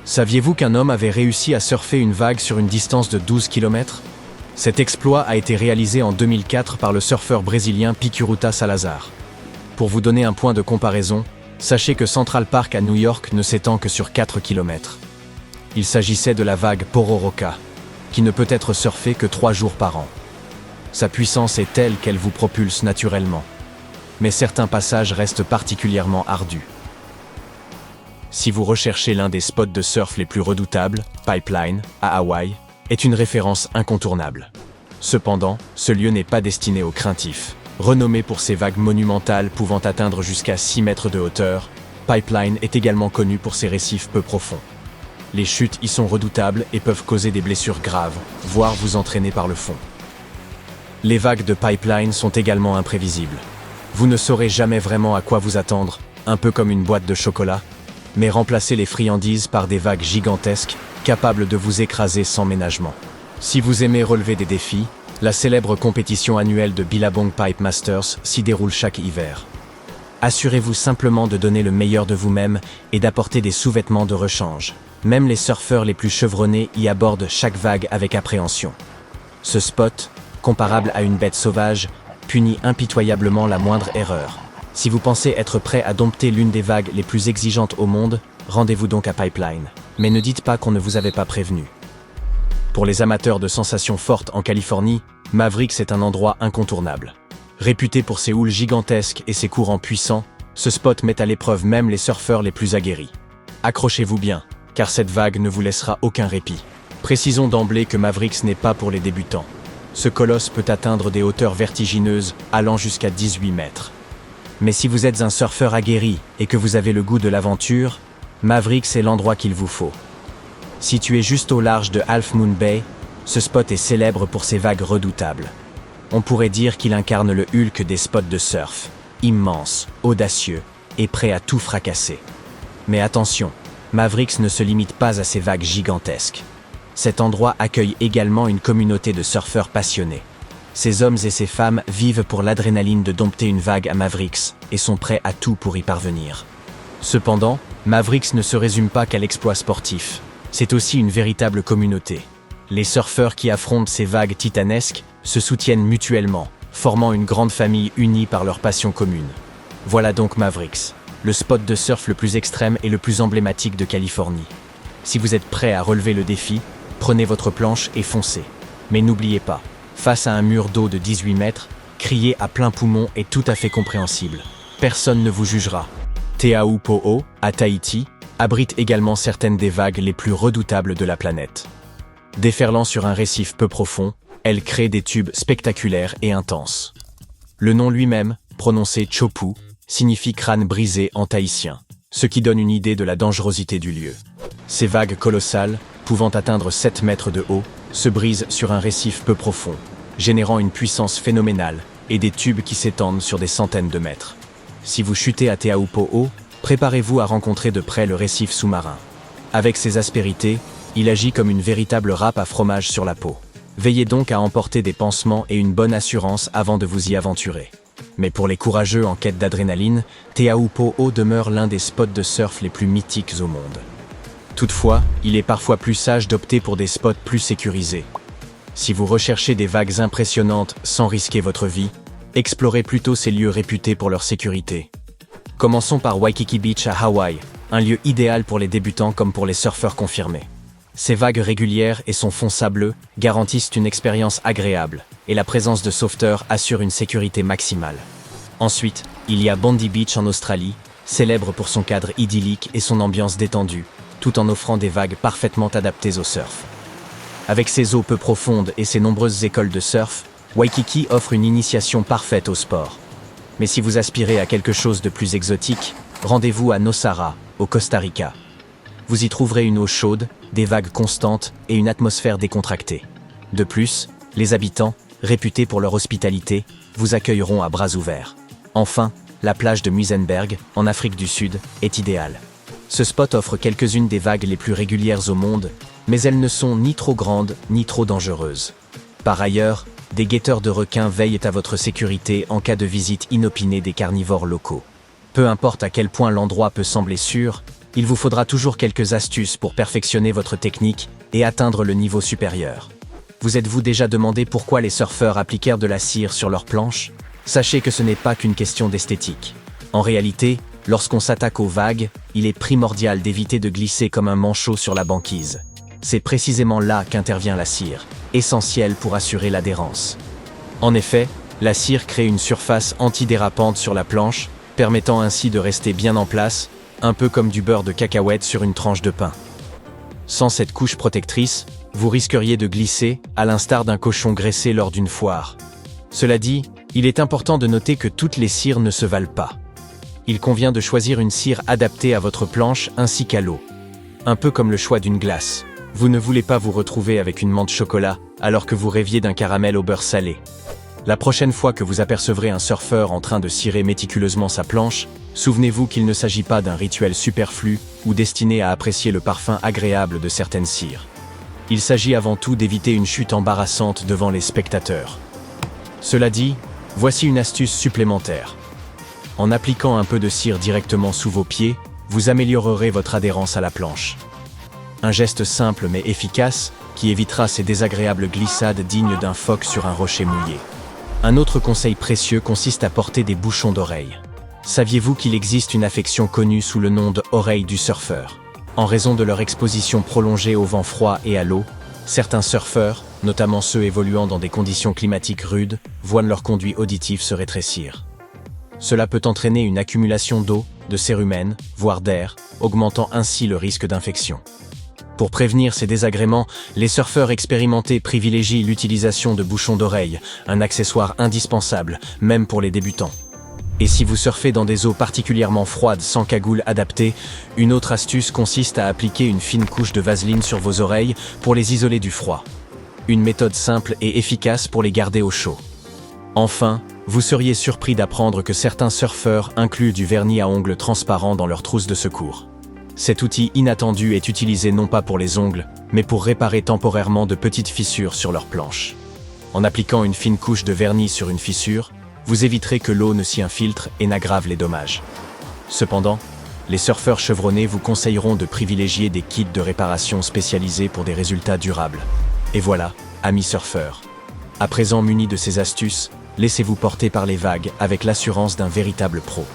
Saviez-vous qu'un homme avait réussi à surfer une vague sur une distance de 12 km? Cet exploit a été réalisé en 2004 par le surfeur brésilien Picurita Salazar. Pour vous donner un point de comparaison, sachez que Central Park à New York ne s'étend que sur 4 km. Il s'agissait de la vague Pororoca, qui ne peut être surfée que 3 jours par an. Sa puissance est telle qu'elle vous propulse naturellement. Mais certains passages restent particulièrement ardus. Si vous recherchez l'un des spots de surf les plus redoutables, Pipeline, à Hawaï, est une référence incontournable. Cependant, ce lieu n'est pas destiné aux craintifs. Renommé pour ses vagues monumentales pouvant atteindre jusqu'à 6 mètres de hauteur, Pipeline est également connu pour ses récifs peu profonds. Les chutes y sont redoutables et peuvent causer des blessures graves, voire vous entraîner par le fond. Les vagues de Pipeline sont également imprévisibles. Vous ne saurez jamais vraiment à quoi vous attendre, un peu comme une boîte de chocolat, mais remplacez les friandises par des vagues gigantesques, capables de vous écraser sans ménagement. Si vous aimez relever des défis, la célèbre compétition annuelle de Billabong Pipe Masters s'y déroule chaque hiver. Assurez-vous simplement de donner le meilleur de vous-même et d'apporter des sous-vêtements de rechange. Même les surfeurs les plus chevronnés y abordent chaque vague avec appréhension. Ce spot, comparable à une bête sauvage, punit impitoyablement la moindre erreur. Si vous pensez être prêt à dompter l'une des vagues les plus exigeantes au monde, rendez-vous donc à Pipeline. Mais ne dites pas qu'on ne vous avait pas prévenu. Pour les amateurs de sensations fortes en Californie, Mavericks est un endroit incontournable. Réputé pour ses houles gigantesques et ses courants puissants, ce spot met à l'épreuve même les surfeurs les plus aguerris. Accrochez-vous bien, car cette vague ne vous laissera aucun répit. Précisons d'emblée que Mavericks n'est pas pour les débutants. Ce colosse peut atteindre des hauteurs vertigineuses allant jusqu'à 18 mètres. Mais si vous êtes un surfeur aguerri et que vous avez le goût de l'aventure, Mavericks est l'endroit qu'il vous faut. Situé juste au large de Half Moon Bay, ce spot est célèbre pour ses vagues redoutables. On pourrait dire qu'il incarne le Hulk des spots de surf, immense, audacieux et prêt à tout fracasser. Mais attention, Mavericks ne se limite pas à ces vagues gigantesques. Cet endroit accueille également une communauté de surfeurs passionnés. Ces hommes et ces femmes vivent pour l'adrénaline de dompter une vague à Mavericks et sont prêts à tout pour y parvenir. Cependant, Mavericks ne se résume pas qu'à l'exploit sportif. C'est aussi une véritable communauté. Les surfeurs qui affrontent ces vagues titanesques se soutiennent mutuellement, formant une grande famille unie par leur passion commune. Voilà donc Mavericks, le spot de surf le plus extrême et le plus emblématique de Californie. Si vous êtes prêt à relever le défi, prenez votre planche et foncez. Mais n'oubliez pas, face à un mur d'eau de 18 mètres, crier à plein poumon est tout à fait compréhensible. Personne ne vous jugera. Teahupo'o, à Tahiti, abrite également certaines des vagues les plus redoutables de la planète. Déferlant sur un récif peu profond, elle crée des tubes spectaculaires et intenses. Le nom lui-même, prononcé Chopu, signifie crâne brisé en tahitien, ce qui donne une idée de la dangerosité du lieu. Ces vagues colossales, pouvant atteindre 7 mètres de haut, se brisent sur un récif peu profond, générant une puissance phénoménale et des tubes qui s'étendent sur des centaines de mètres. Si vous chutez à Teahupo'o, préparez-vous à rencontrer de près le récif sous-marin. Avec ses aspérités, il agit comme une véritable râpe à fromage sur la peau. Veillez donc à emporter des pansements et une bonne assurance avant de vous y aventurer. Mais pour les courageux en quête d'adrénaline, Teahupo'o demeure l'un des spots de surf les plus mythiques au monde. Toutefois, il est parfois plus sage d'opter pour des spots plus sécurisés. Si vous recherchez des vagues impressionnantes sans risquer votre vie, explorez plutôt ces lieux réputés pour leur sécurité. Commençons par Waikiki Beach à Hawaï, un lieu idéal pour les débutants comme pour les surfeurs confirmés. Ses vagues régulières et son fond sableux garantissent une expérience agréable, et la présence de sauveteurs assure une sécurité maximale. Ensuite, il y a Bondi Beach en Australie, célèbre pour son cadre idyllique et son ambiance détendue, tout en offrant des vagues parfaitement adaptées au surf. Avec ses eaux peu profondes et ses nombreuses écoles de surf, Waikiki offre une initiation parfaite au sport. Mais si vous aspirez à quelque chose de plus exotique, rendez-vous à Nosara, au Costa Rica. Vous y trouverez une eau chaude, des vagues constantes et une atmosphère décontractée. De plus, les habitants, réputés pour leur hospitalité, vous accueilleront à bras ouverts. Enfin, la plage de Muizenberg, en Afrique du Sud, est idéale. Ce spot offre quelques-unes des vagues les plus régulières au monde, mais elles ne sont ni trop grandes ni trop dangereuses. Par ailleurs, des guetteurs de requins veillent à votre sécurité en cas de visite inopinée des carnivores locaux. Peu importe à quel point l'endroit peut sembler sûr, il vous faudra toujours quelques astuces pour perfectionner votre technique et atteindre le niveau supérieur. Vous êtes-vous déjà demandé pourquoi les surfeurs appliquèrent de la cire sur leurs planches? Sachez que ce n'est pas qu'une question d'esthétique. En réalité, lorsqu'on s'attaque aux vagues, il est primordial d'éviter de glisser comme un manchot sur la banquise. C'est précisément là qu'intervient la cire, essentielle pour assurer l'adhérence. En effet, la cire crée une surface antidérapante sur la planche, permettant ainsi de rester bien en place, un peu comme du beurre de cacahuète sur une tranche de pain. Sans cette couche protectrice, vous risqueriez de glisser, à l'instar d'un cochon graissé lors d'une foire. Cela dit, il est important de noter que toutes les cires ne se valent pas. Il convient de choisir une cire adaptée à votre planche ainsi qu'à l'eau. Un peu comme le choix d'une glace. Vous ne voulez pas vous retrouver avec une menthe chocolat alors que vous rêviez d'un caramel au beurre salé. La prochaine fois que vous apercevrez un surfeur en train de cirer méticuleusement sa planche, souvenez-vous qu'il ne s'agit pas d'un rituel superflu ou destiné à apprécier le parfum agréable de certaines cires. Il s'agit avant tout d'éviter une chute embarrassante devant les spectateurs. Cela dit, voici une astuce supplémentaire. En appliquant un peu de cire directement sous vos pieds, vous améliorerez votre adhérence à la planche. Un geste simple mais efficace qui évitera ces désagréables glissades dignes d'un phoque sur un rocher mouillé. Un autre conseil précieux consiste à porter des bouchons d'oreille. Saviez-vous qu'il existe une affection connue sous le nom de « oreille du surfeur » ? En raison de leur exposition prolongée au vent froid et à l'eau, certains surfeurs, notamment ceux évoluant dans des conditions climatiques rudes, voient leur conduit auditif se rétrécir. Cela peut entraîner une accumulation d'eau, de cérumen, voire d'air, augmentant ainsi le risque d'infection. Pour prévenir ces désagréments, les surfeurs expérimentés privilégient l'utilisation de bouchons d'oreille, un accessoire indispensable, même pour les débutants. Et si vous surfez dans des eaux particulièrement froides sans cagoule adaptée, une autre astuce consiste à appliquer une fine couche de vaseline sur vos oreilles pour les isoler du froid. Une méthode simple et efficace pour les garder au chaud. Enfin, vous seriez surpris d'apprendre que certains surfeurs incluent du vernis à ongles transparent dans leur trousse de secours. Cet outil inattendu est utilisé non pas pour les ongles, mais pour réparer temporairement de petites fissures sur leur planche. En appliquant une fine couche de vernis sur une fissure, vous éviterez que l'eau ne s'y infiltre et n'aggrave les dommages. Cependant, les surfeurs chevronnés vous conseilleront de privilégier des kits de réparation spécialisés pour des résultats durables. Et voilà, amis surfeurs. À présent munis de ces astuces, laissez-vous porter par les vagues avec l'assurance d'un véritable pro.